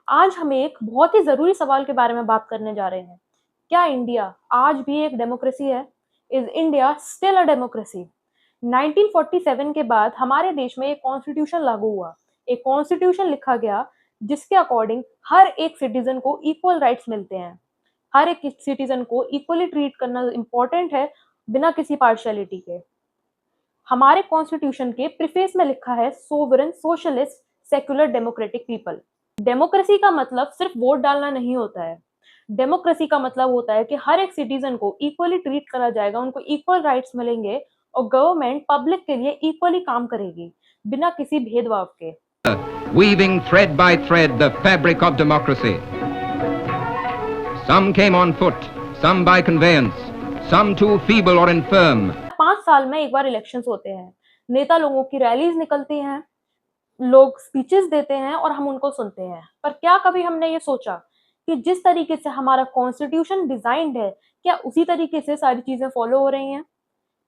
आज हम एक बहुत ही ज़रूरी सवाल के बारे में बात करने जा रहे हैं। क्या इंडिया आज भी एक डेमोक्रेसी है? Is India still a democracy? 1947 के बाद हमारे देश में एक कॉन्स्टिट्यूशन लागू हुआ। एक कॉन्स्टिट्यूशन लिखा गया जिसके अकॉर्डिंग हर एक सिटीज़न को इक्वल राइट्स मिलते हैं। हर एक सिटीज़न को इक्वली ट्रीट करना इम्पोर्टेंट है, बिना किसी पार्शियलिटी के। हमारे कॉन्स्टिट्यूशन के प्रीफेस में लिखा है sovereign socialist secular democratic people. Democracy का मतलब सिर्फ वोट डालना नहीं होता है। डेमोक्रेसी का मतलब होता है कि हर एक सिटीजन को इक्वली ट्रीट करा जाएगा, उनको इक्वल राइट्स मिलेंगे और गवर्नमेंट पब्लिक के लिए इक्वली काम करेगी, बिना किसी भेदभाव के। Weaving thread by thread the fabric of democracy. Some came on foot, some by conveyance, some too feeble or infirm. 5 साल में एक बार इलेक्शंस होते हैं, नेता लोगों की रैलीज निकलती हैं, लोग स्पीचेस देते हैं और हम उनको सुनते हैं। पर क्या कभी हमने ये सोचा कि जिस तरीके से हमारा कॉन्स्टिट्यूशन डिजाइंड है, क्या उसी तरीके से सारी चीजें फॉलो हो रही हैं?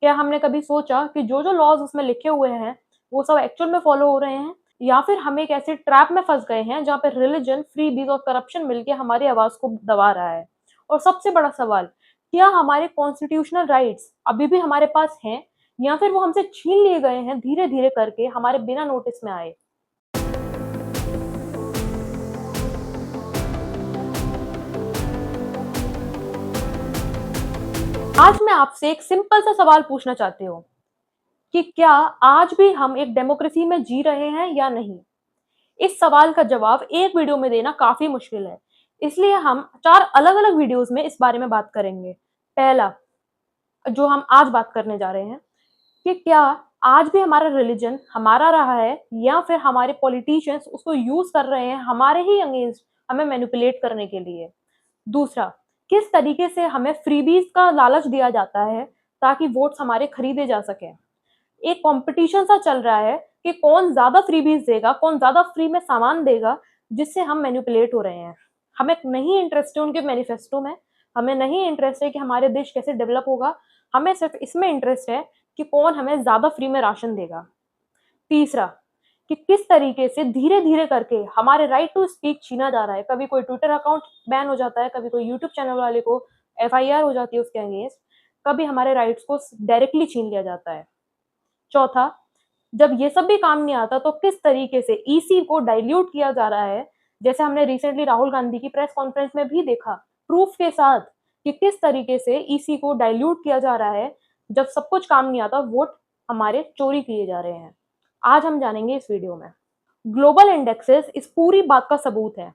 क्या हमने कभी सोचा कि जो जो लॉज उसमें लिखे हुए हैं वो सब एक्चुअल में फॉलो हो रहे हैं, या फिर हम एक ऐसे ट्रैप में फंस गए हैं जहाँ पे रिलीजन, फ्रीबीज और करप्शन मिलके हमारी आवाज को दबा रहा है? और सबसे बड़ा सवाल, क्या हमारे कॉन्स्टिट्यूशनल राइट्स अभी भी हमारे पास हैं, या फिर वो हमसे छीन लिए गए हैं धीरे धीरे करके हमारे बिना नोटिस में आए? आज मैं आपसे एक सिंपल सा सवाल पूछना चाहती हूँ कि क्या आज भी हम एक डेमोक्रेसी में जी रहे हैं या नहीं? इस सवाल का जवाब एक वीडियो में देना काफी मुश्किल है, इसलिए हम 4 अलग-अलग वीडियोस में इस बारे में बात करेंगे। पहला, जो हम आज बात करने जा रहे हैं, कि क्या आज भी हमारा रिलीजन हमारा रहा है, या फिर हमारे पॉलिटिशियंस उसको यूज कर रहे हैं हमारे ही अगेंस्ट, हमें मैनिपुलेट करने के लिए। दूसरा, किस तरीके से हमें फ्रीबीज का लालच दिया जाता है ताकि वोट्स हमारे खरीदे जा सकें। एक कंपटीशन सा चल रहा है कि कौन ज्यादा फ्रीबीज देगा, कौन ज्यादा फ्री में सामान देगा, जिससे हम मैनिपुलेट हो रहे हैं। हमें नहीं इंटरेस्ट है उनके मैनिफेस्टो में, हमें नहीं इंटरेस्ट है कि हमारे देश कैसे डेवलप होगा, हमें सिर्फ इसमें इंटरेस्ट है कि कौन हमें ज्यादा फ्री में राशन देगा। तीसरा, कि किस तरीके से धीरे धीरे करके हमारे राइट टू स्पीक छीना जा रहा है। कभी कोई ट्विटर अकाउंट बैन हो जाता है, कभी कोई यूट्यूब चैनल वाले को एफआईआर हो जाती है उसके अगेंस्ट, कभी हमारे राइट्स को डायरेक्टली छीन लिया जाता है। चौथा, जब ये सब भी काम नहीं आता तो किस तरीके से ईसी को डाइल्यूट किया जा रहा है, जैसे हमने रिसेंटली राहुल गांधी की प्रेस कॉन्फ्रेंस में भी देखा, प्रूफ के साथ, कि किस तरीके से ईसी को डाइल्यूट किया जा रहा है। जब सब कुछ काम नहीं आता, वोट हमारे चोरी किए जा रहे हैं। आज हम जानेंगे इस वीडियो में। ग्लोबल इंडेक्सेस इस पूरी बात का सबूत है।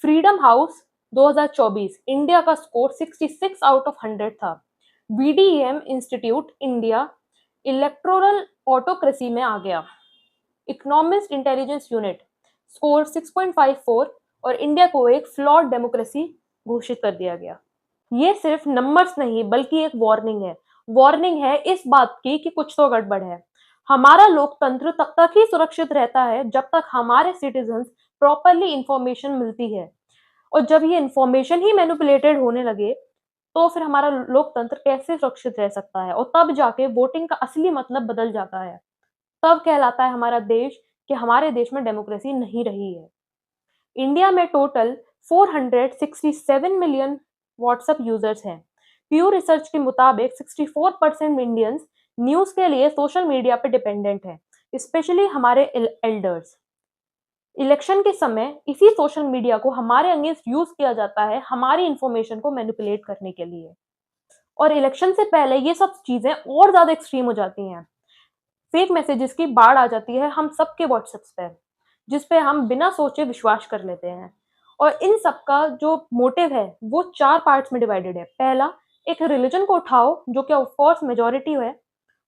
फ्रीडम हाउस 2024 इंडिया का स्कोर 66 आउट ऑफ 100 था। BDM institute India electoral autocracy में आ गया। इकोनॉमिस्ट इंटेलिजेंस यूनिट स्कोर 6.54 और इंडिया को एक फ्लॉड डेमोक्रेसी घोषित कर दिया गया। ये सिर्फ नंबर्स नहीं बल्कि एक वार्निंग है। वार्निंग है इस बात की कि कुछ तो गड़बड़ है। हमारा लोकतंत्र तब तक ही सुरक्षित रहता है जब तक हमारे सिटीजन्स प्रॉपरली इंफॉर्मेशन मिलती है, और जब ये इंफॉर्मेशन ही मैनिपुलेटेड होने लगे तो फिर हमारा लोकतंत्र कैसे सुरक्षित रह सकता है, और तब जाके वोटिंग का असली मतलब बदल जाता है। तब कहलाता है हमारा देश कि हमारे देश में डेमोक्रेसी नहीं रही है। इंडिया में टोटल 467 मिलियन व्हाट्सएप यूजर्स हैं। प्यू रिसर्च के मुताबिक 64% इंडियंस न्यूज के लिए सोशल मीडिया पे डिपेंडेंट हैं, स्पेशली हमारे एल्डर्स। इलेक्शन के समय इसी सोशल मीडिया को हमारे अगेंस्ट यूज किया जाता है, हमारी इंफॉर्मेशन को मैनिपुलेट करने के लिए। और इलेक्शन से पहले ये सब चीजें और ज्यादा एक्सट्रीम हो जाती हैं। फेक मैसेजेस की बाढ़ आ जाती है हम सबके व्हाट्सएप्स पे, जिस पे हम बिना सोचे विश्वास कर लेते हैं। और इन सब का जो मोटिव है वो 4 पार्ट्स में डिवाइडेड है। पहला, एक रिलीजन को उठाओ जो कि ऑफ कोर्स मेजॉरिटी है,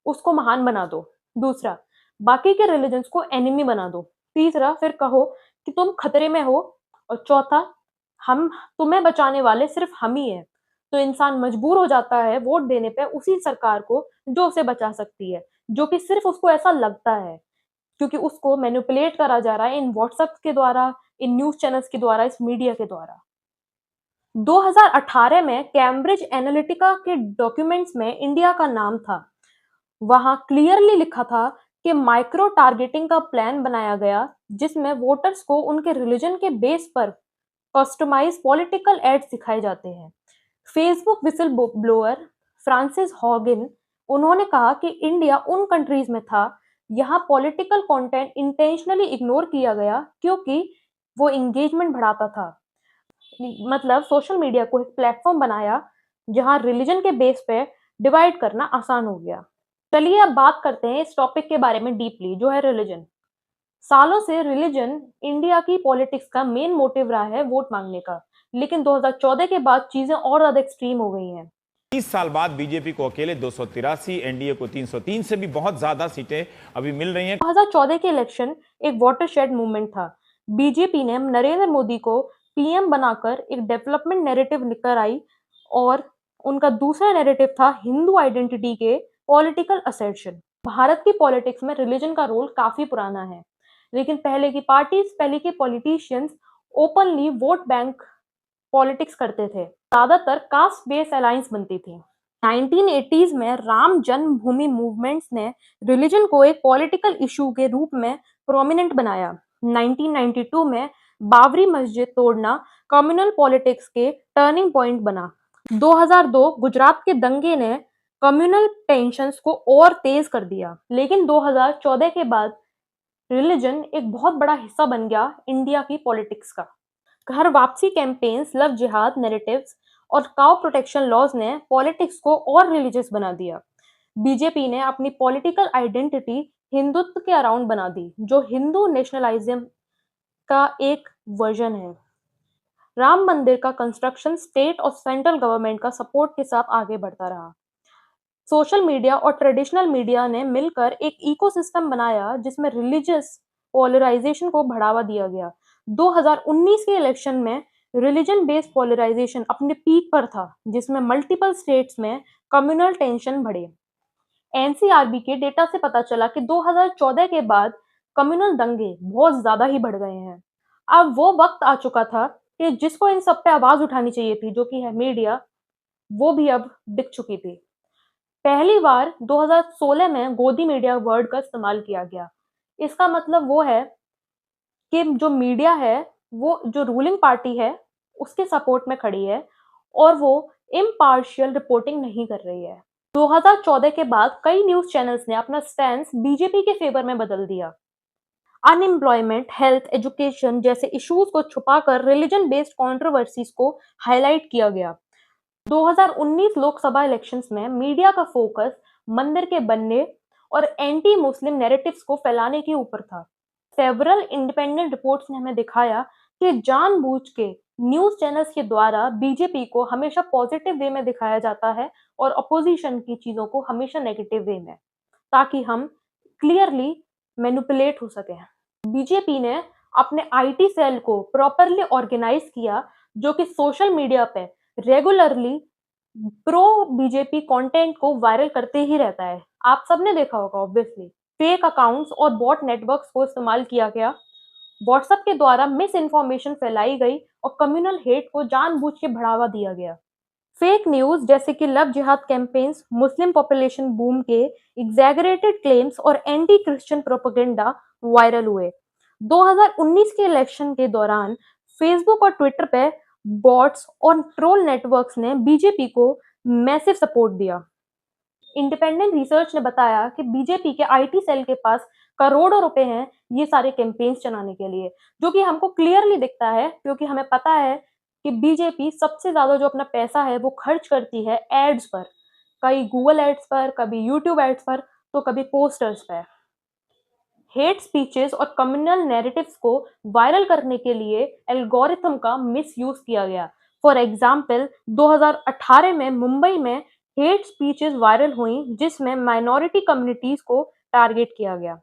उसको महान बना दो। दूसरा, बाकी के रिलीजन्स को एनिमी बना दो। तीसरा, फिर कहो कि तुम खतरे में हो। और चौथा, हम तुम्हें बचाने वाले सिर्फ हम ही हैं। तो इंसान मजबूर हो जाता है वोट देने पे उसी सरकार को जो उसे बचा सकती है, जो कि सिर्फ उसको ऐसा लगता है, क्योंकि उसको मैनिपुलेट करा जा रहा है इन व्हाट्सएप के द्वारा, इन न्यूज़ चैनल्स के द्वारा, इस मीडिया के द्वारा। 2018 में कैम्ब्रिज एनालिटिका के डॉक्यूमेंट्स में इंडिया का नाम था। वहां क्लियरली लिखा था कि माइक्रो टारगेटिंग का प्लान बनाया गया, जिसमें वोटर्स को उनके रिलीजन के बेस पर कस्टमाइज पॉलिटिकल एड्स दिखाए जाते हैं। फेसबुक विसल ब्लोअर फ्रांसिस हॉगिन, उन्होंने कहा कि इंडिया उन कंट्रीज में था यहाँ पॉलिटिकल कंटेंट इंटेंशनली इग्नोर किया गया क्योंकि वो एंगेजमेंट बढ़ाता था। मतलब सोशल मीडिया को एक प्लेटफॉर्म बनाया जहां रिलीजन के बेस पे डिवाइड करना आसान हो गया। चलिए अब बात करते हैं इस टॉपिक के बारे में डीपली, जो है रिलीजन। सालों से रिलीजन इंडिया की पॉलिटिक्स का मेन मोटिव रहा है वोट मांगने का, लेकिन 2014 के बाद चीजें और ज्यादा एक्सट्रीम हो गई हैं। 30 साल बाद बीजेपी को अकेले 283, एनडीए को 303 से भी बहुत ज्यादा सीटें अभी मिल रही हैं। 2014 के इलेक्शन एक वाटरशेड मूवमेंट था। बीजेपी ने नरेंद्र मोदी को पीएम बनाकर एक डेवलपमेंट नैरेटिव लेकर आई और उनका दूसरा नैरेटिव था हिंदू आइडेंटिटी के पॉलिटिकल असर्शन। भारत की पॉलिटिक्स में रिलीजन का रोल काफी पुराना है, लेकिन पहले की पार्टीज, पहले के politicians openly vote bank politics करते थे। ज्यादातर कास्ट बेस्ड अलायंस बनती थी। 1980s में राम जन्मभूमि मूवमेंट्स ने रिलीजन को एक पॉलिटिकल इशू के रूप में प्रोमिनेंट बनाया। 1992 में बाबरी मस्जिद तोड़ना कम्युनल पॉलिटिक्स के टर्निंग पॉइंट बना। 2002 गुजरात के दंगे ने कम्युनल टेंशन्स को और तेज कर दिया, लेकिन 2014 के बाद रिलीजन एक बहुत बड़ा हिस्सा बन गया इंडिया की पॉलिटिक्स का। घर वापसी कैंपेन्स, लव जिहाद नैरेटिव्स और काउ प्रोटेक्शन लॉज ने पॉलिटिक्स को और रिलीजियस बना दिया। बीजेपी ने अपनी पॉलिटिकल आइडेंटिटी हिंदुत्व के अराउंड बना दी, जो हिंदू नेशनलिज्म का एक वर्जन है। राम मंदिर का कंस्ट्रक्शन स्टेट और सेंट्रल गवर्नमेंट का सपोर्ट के साथ आगे बढ़ता रहा। सोशल मीडिया और ट्रेडिशनल मीडिया ने मिलकर एक इकोसिस्टम बनाया जिसमें रिलीजियस पोलराइजेशन को बढ़ावा दिया गया। 2019 के इलेक्शन में रिलीजन बेस्ड पोलराइजेशन अपने पीक पर था, जिसमें मल्टीपल स्टेट्स में कम्युनल टेंशन बढ़े। एनसीआरबी के डेटा से पता चला कि 2014 के बाद कम्युनल दंगे बहुत ज्यादा ही बढ़ गए हैं। अब वो वक्त आ चुका था कि जिसको इन सब पे आवाज उठानी चाहिए थी, जो कि है मीडिया, वो भी अब दिख चुकी थी। पहली बार 2016 में गोदी मीडिया वर्ड का इस्तेमाल किया गया। इसका मतलब वो है कि जो मीडिया है, वो जो रूलिंग पार्टी है, उसके सपोर्ट में खड़ी है और वो इम्पार्शियल रिपोर्टिंग नहीं कर रही है। 2014 के बाद कई न्यूज़ चैनल्स ने अपना स्टैंस बीजेपी के फेवर में बदल दिया। अनएम्प्लॉयमेंट, हेल्थ, एजुकेशन जैसे इश्यूज को छुपाकर रिलीजन बेस्ड कंट्रोवर्सीज को हाईलाइट किया गया। 2019 लोकसभा इलेक्शंस में मीडिया का फोकस मंदिर के बनने और एंटी मुस्लिम नैरेटिव्स को फैलाने के ऊपर था। सेवरल इंडिपेंडेंट रिपोर्ट्स ने हमें दिखाया कि जानबूझ के न्यूज चैनल्स के द्वारा बीजेपी को हमेशा पॉजिटिव वे में दिखाया जाता है और अपोजिशन की चीजों को हमेशा नेगेटिव वे में, ताकि हम क्लियरली मैनिपुलेट हो सके। बीजेपी ने अपने आईटी सेल को प्रॉपरली ऑर्गेनाइज किया, जो कि सोशल मीडिया पे रेगुलरली प्रो बीजेपी कंटेंट को वायरल करते ही रहता है। आप सबने देखा होगा ऑब्वियसली। फेक अकाउंट्स और बॉट नेटवर्क्स को इस्तेमाल किया गया। व्हाट्सएप के द्वारा मिस इन्फॉर्मेशन फैलाई गई और कम्युनल हेट को जानबूझ के बढ़ावा दिया गया। फेक न्यूज जैसे कि लव जिहाद कैंपेन्स, मुस्लिम पॉपुलेशन बूम के एग्जैगरेटेड क्लेम्स और एंटी क्रिश्चियन प्रोपेगेंडा वायरल हुए। 2019 के इलेक्शन के दौरान फेसबुक और ट्विटर पे बॉट्स और ट्रोल नेटवर्क्स ने बीजेपी को मैसिव सपोर्ट दिया। इंडिपेंडेंट रिसर्च ने बताया कि बीजेपी के आईटी सेल के पास करोड़ों रुपए हैं ये सारे कैंपेन्स चलाने के लिए, जो कि हमको क्लियरली दिखता है क्योंकि हमें पता है कि बीजेपी सबसे ज्यादा जो अपना पैसा है वो खर्च करती है एड्स पर, कई गूगल एड्स पर, कभी यूट्यूब एड्स पर, तो कभी पोस्टर्स पर। हेट स्पीचेस और कम्युनल नैरेटिव्स को वायरल करने के लिए एल्गोरिथम का मिसयूज किया गया। फॉर एग्जाम्पल 2018 में मुंबई में हेट स्पीचेस वायरल हुई जिसमें माइनॉरिटी कम्युनिटीज को टारगेट किया गया।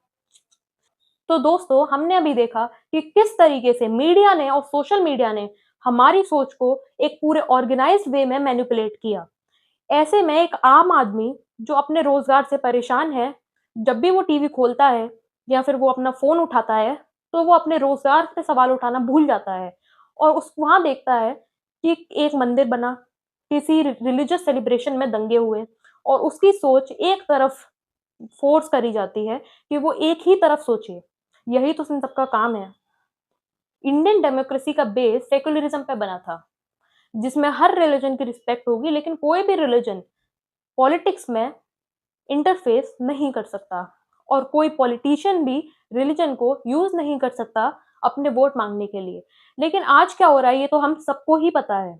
तो दोस्तों, हमने अभी देखा कि किस तरीके से मीडिया ने और सोशल मीडिया ने हमारी सोच को एक पूरे ऑर्गेनाइज्ड वे में मैनिपुलेट किया। ऐसे में एक आम आदमी जो अपने रोजगार से परेशान है, जब भी वो टीवी खोलता है या फिर वो अपना फोन उठाता है, तो वो अपने रोजगार पे सवाल उठाना भूल जाता है और उस वहां देखता है कि एक मंदिर बना, किसी रिलीजियस सेलिब्रेशन में दंगे हुए, और उसकी सोच एक तरफ फोर्स करी जाती है कि वो एक ही तरफ सोचे। यही तो इन सबका काम है। इंडियन डेमोक्रेसी का बेस सेक्युलरिज्म पे बना था, जिसमें हर रिलीजन की रिस्पेक्ट होगी, लेकिन कोई भी रिलीजन पॉलिटिक्स में इंटरफेस नहीं कर सकता और कोई पॉलिटिशियन भी रिलीजन को यूज नहीं कर सकता अपने वोट मांगने के लिए। लेकिन आज क्या हो रहा है ये तो हम सबको ही पता है।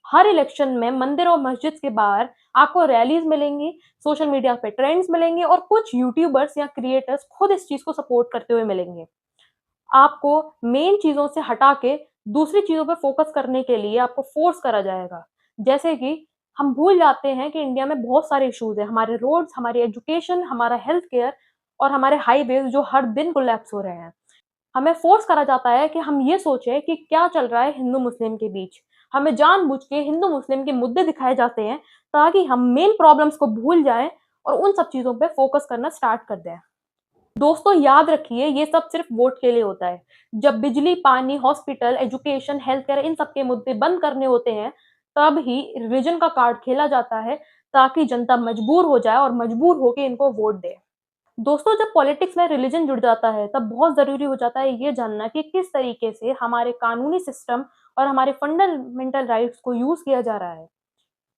हर इलेक्शन में मंदिर और मस्जिद के बाहर आपको रैलीज मिलेंगी, सोशल मीडिया पे ट्रेंड्स मिलेंगे और कुछ यूट्यूबर्स या क्रिएटर्स खुद इस चीज को सपोर्ट करते हुए मिलेंगे। आपको मेन चीजों से हटा के दूसरी चीजों पे फोकस करने के लिए आपको फोर्स करा जाएगा। जैसे कि हम भूल जाते हैं कि इंडिया में बहुत सारे इश्यूज हैं, हमारे रोड्स, हमारी एजुकेशन, हमारा हेल्थ केयर और हमारे हाईवेज जो हर दिन कोलैप्स हो रहे हैं। हमें फोर्स करा जाता है कि हम ये सोचें कि क्या चल रहा है हिंदू मुस्लिम के बीच। हमें जानबूझ के हिंदू मुस्लिम के मुद्दे दिखाए जाते हैं ताकि हम मेन प्रॉब्लम्स को भूल जाएं और उन सब चीजों पे फोकस करना स्टार्ट कर दें। दोस्तों याद रखिए, ये सब सिर्फ वोट के लिए होता है। जब बिजली, पानी, हॉस्पिटल, एजुकेशन, हेल्थ केयर इन सब के मुद्दे बंद करने होते हैं, तब ही रिलीजन का कार्ड खेला जाता है ताकि जनता मजबूर हो जाए और मजबूर होके इनको वोट दे। दोस्तों जब पॉलिटिक्स में रिलीजन जुड़ जाता है तब बहुत ज़रूरी हो जाता है ये जानना कि किस तरीके से हमारे कानूनी सिस्टम और हमारे फंडामेंटल राइट्स को यूज़ किया जा रहा है।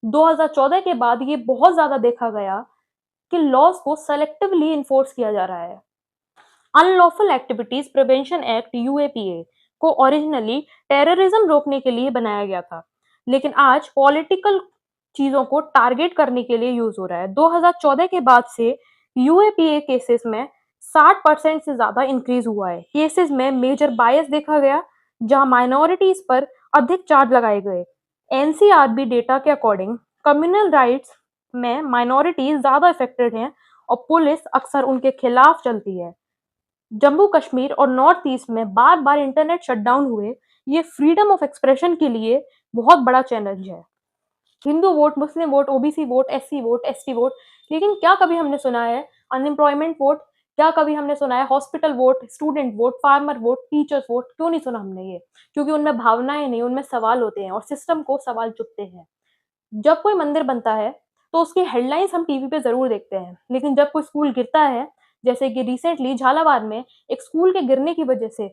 2014 के बाद ये बहुत ज़्यादा देखा गया कि लॉज को सेलेक्टिवली इन्फोर्स किया जा रहा है। Unlawful activities prevention act UAPA को ओरिजिनली टेररिज्म रोकने के लिए बनाया गया था, लेकिन आज पॉलिटिकल चीजों को टारगेट करने के लिए यूज हो रहा है। 2014 के बाद से यूएपीए केसेस में 60% से ज्यादा इंक्रीज हुआ है। केसेस में मेजर बायस देखा गया, जहां माइनॉरिटीज पर अधिक चार्ज लगाए गए। एनसीआरबी डेटा के अकॉर्डिंग कम्युनल राइट्स में माइनॉरिटीज ज्यादा इफेक्टेड हैं और पुलिस अक्सर उनके खिलाफ चलती है। जम्मू कश्मीर और नॉर्थ ईस्ट में बार-बार इंटरनेट शटडाउन हुए, ये फ्रीडम ऑफ एक्सप्रेशन के लिए बहुत बड़ा चैलेंज है। Hindu vote, Muslim vote, OBC vote, SC vote, ST vote, लेकिन क्या कभी हमने सुना है अनएम्प्लॉयमेंट वोट? क्या कभी हमने सुना है hospital vote, student vote, farmer vote, teachers vote? क्यों नहीं सुना हमने ये? क्योंकि उनमें भावनाएं नहीं, उनमें सवाल होते हैं और सिस्टम को सवाल चुभते हैं। जब कोई मंदिर बनता है तो उसकी हेडलाइंस हम टीवी पे जरूर देखते हैं, लेकिन जब कोई स्कूल गिरता है, जैसे कि रिसेंटली झालावाड़ में एक स्कूल के गिरने की वजह से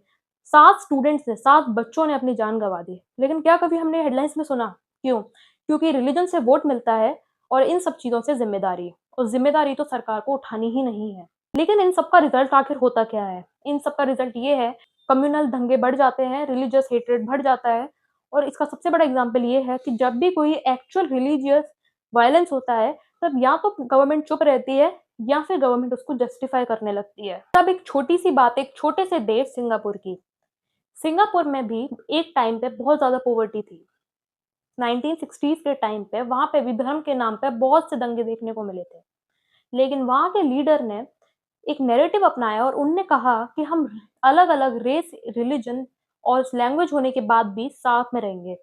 7 बच्चों ने अपनी जान गंवा दी, लेकिन क्या कभी हमने हेडलाइंस में सुना? क्यों? क्योंकि रिलीजन से वोट मिलता है और इन सब चीजों से जिम्मेदारी, और जिम्मेदारी तो सरकार को उठानी ही नहीं है। लेकिन इन सब का रिजल्ट आखिर होता क्या है? इन सब का रिजल्ट ये है, कम्युनल दंगे बढ़ जाते हैं, रिलीजियस हेट्रेड बढ़ जाता है। और इसका सबसे बड़ा एग्जाम्पल ये है कि जब भी कोई एक्चुअल रिलीजियस वायलेंस होता है, तब या तो गवर्नमेंट चुप रहती है या फिर गवर्नमेंट उसको जस्टिफाई करने लगती है। तब एक छोटी सी बात एक छोटे से देश सिंगापुर की। सिंगापुर में भी एक टाइम पे बहुत ज़्यादा पॉवर्टी थी। 1960s के टाइम पे वहाँ पे भी धर्म के नाम पे बहुत से दंगे देखने को मिले थे। लेकिन वहाँ के लीडर ने एक नैरेटिव अपनाया और उनने कहा कि हम अलग-अलग रेस, रिलीजन और लैंग्वेज होने के बाद भी साथ में रहेंगे।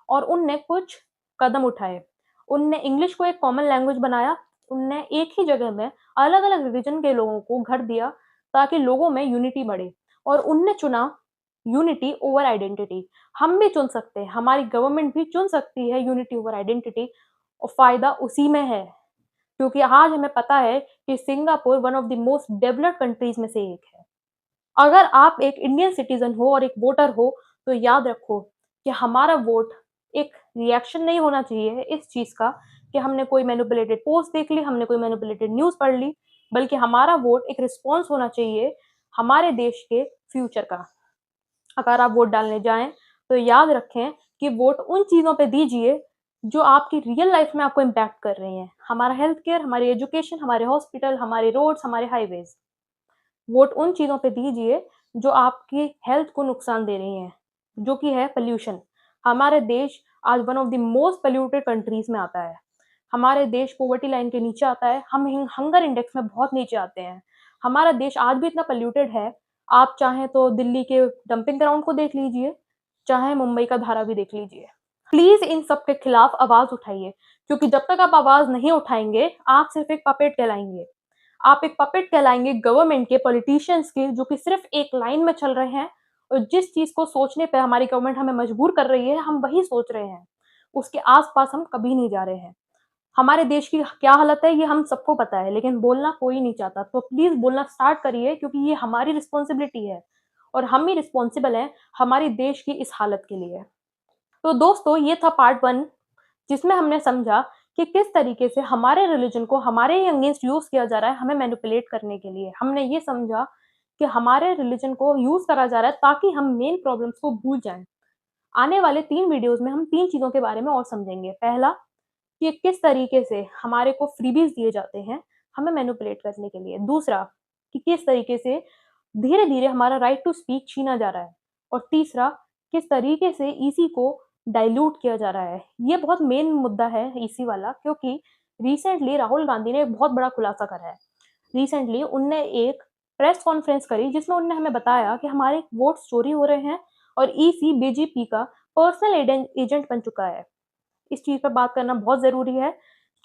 और उनने कुछ कदम उठाए। उनने इंग्लिश को एक कॉमन लैंग्वेज बनाया। उनने एक ही जगह में अलग-अलग रिलीजन के लोगों को घर दिया ताकि लोगों में यूनिटी बढ़े। और उनने चुना यूनिटी ओवर आइडेंटिटी। हम भी चुन सकते हैं, हमारी गवर्नमेंट भी चुन सकती है यूनिटी ओवर आइडेंटिटी, और फायदा उसी में है। क्योंकि आज हमें पता है कि Singapore one of the most developed countries में से एक है। अगर आप एक इंडियन सिटीजन हो और एक वोटर हो, तो याद रखो कि हमारा वोट एक रिएक्शन नहीं होना चाहिए इस चीज का कि हमने कोई मैनिपुलेटेड पोस्ट देख ली, हमने कोई मैनिपुलेटेड न्यूज पढ़ ली, बल्कि हमारा वोट एक रिस्पॉन्स होना चाहिए हमारे देश के फ्यूचर का। अगर आप वोट डालने जाएं तो याद रखें कि वोट उन चीज़ों पे दीजिए जो आपकी रियल लाइफ में आपको इम्पैक्ट कर रही हैं। हमारा हेल्थ केयर, हमारी एजुकेशन, हमारे हॉस्पिटल, हमारे रोड्स, हमारे हाईवेज। वोट उन चीज़ों पे दीजिए जो आपकी हेल्थ को नुकसान दे रही हैं, जो कि है पॉल्यूशन। हमारे देश आज one of the most polluted countries में आता है। हमारे देश पॉवर्टी लाइन के नीचे आता है, हम हंगर इंडेक्स में बहुत नीचे आते हैं। हमारा देश आज भी इतना पोल्यूटेड है, आप चाहें तो दिल्ली के डंपिंग ग्राउंड को देख लीजिए, चाहे मुंबई का धारावी देख लीजिए। प्लीज इन सब के खिलाफ आवाज उठाइए, क्योंकि जब तक आप आवाज नहीं उठाएंगे आप सिर्फ एक पपेट कहलाएंगे। आप एक पपेट कहलाएंगे गवर्नमेंट के, पॉलिटिशियंस के, जो कि सिर्फ एक लाइन में चल रहे हैं और जिस चीज को सोचने पे हमारी गवर्नमेंट हमें मजबूर कर रही है हम वही सोच रहे हैं, उसके आसपास हम कभी नहीं जा रहे हैं। हमारे देश की क्या हालत है ये हम सबको पता है, लेकिन बोलना कोई नहीं चाहता। तो प्लीज बोलना स्टार्ट करिए, क्योंकि ये हमारी रिस्पॉन्सिबिलिटी है और हम ही रिस्पॉन्सिबल हैं हमारी देश की इस हालत के लिए। तो दोस्तों, ये था पार्ट 1, जिसमें हमने समझा कि किस तरीके से हमारे रिलीजन को हमारे ही अगेंस्ट यूज़ किया जा रहा है हमें मैनिपुलेट करने के लिए। हमने ये समझा कि हमारे रिलीजन को यूज़ करा जा रहा है ताकि हम मेन प्रॉब्लम्स को भूल जाएँ। आने वाले 3 वीडियोज़ में हम 3 चीज़ों के बारे में और समझेंगे। पहला, कि किस तरीके से हमारे को फ्रीबीज़ दिए जाते हैं हमें मैनिपुलेट करने के लिए। दूसरा, कि किस तरीके से धीरे-धीरे हमारा राइट टू स्पीक छीना जा रहा है। और तीसरा, किस तरीके से ईसी को डाइल्यूट किया जा रहा है। ये बहुत मेन मुद्दा है ईसी वाला, क्योंकि रिसेंटली राहुल गांधी ने एक बहुत बड़ा खुलासा करा है। रिसेंटली उनने एक प्रेस कॉन्फ्रेंस करी जिसमें उन्होंने हमें बताया कि हमारे वोट्स चोरी हो रहे हैं और ईसी बीजेपी का पर्सनल एजेंट बन चुका है। इस चीज़ पे बात करना बहुत ज़रूरी है।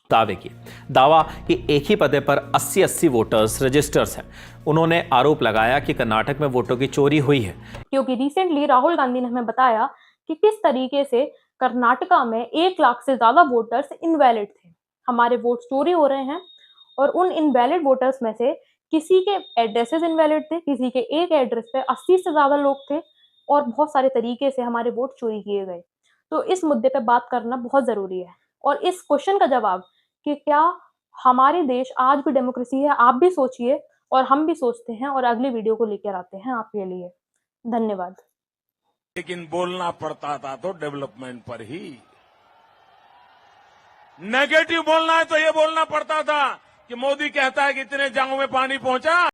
दावे किए। दावा कि एक ही पते पर 80-80 वोटर्स रजिस्टर्स हैं। उन्होंने आरोप लगाया कि कर्नाटक में वोटों की चोरी हुई है। क्योंकि रिसेंटली राहुल गांधी ने हमें बताया कि किस तरीके से कर्नाटका में 1 लाख से ज़्यादा वोटर्स इनवैलिड थे। हमारे वोट्स चोरी हो रहे हैं और उन इनवैलिड वोटर्स में से किसी के एड्रेसेस इनवैलिड थे, किसी के एक एड्रेस पे 80 से ज़्यादा लोग थे और बहुत सारे तरीके से हमारे वोट चोरी किए गए। तो इस मुद्दे पे बात करना बहुत ज़रूरी है। और इस क्वेश्चन का जवाब कि क्या हमारे देश आज भी डेमोक्रेसी है, आप भी सोचिए और हम भी सोचते हैं और अगली वीडियो को लेकर आते हैं आपके लिए। धन्यवाद। लेकिन बोलना पड़ता था तो डेवलपमेंट पर ही। नेगेटिव बोलना है तो ये बोलना पड़ता था कि मोदी कहता है कि इतने गांवों में पानी पहुंचा।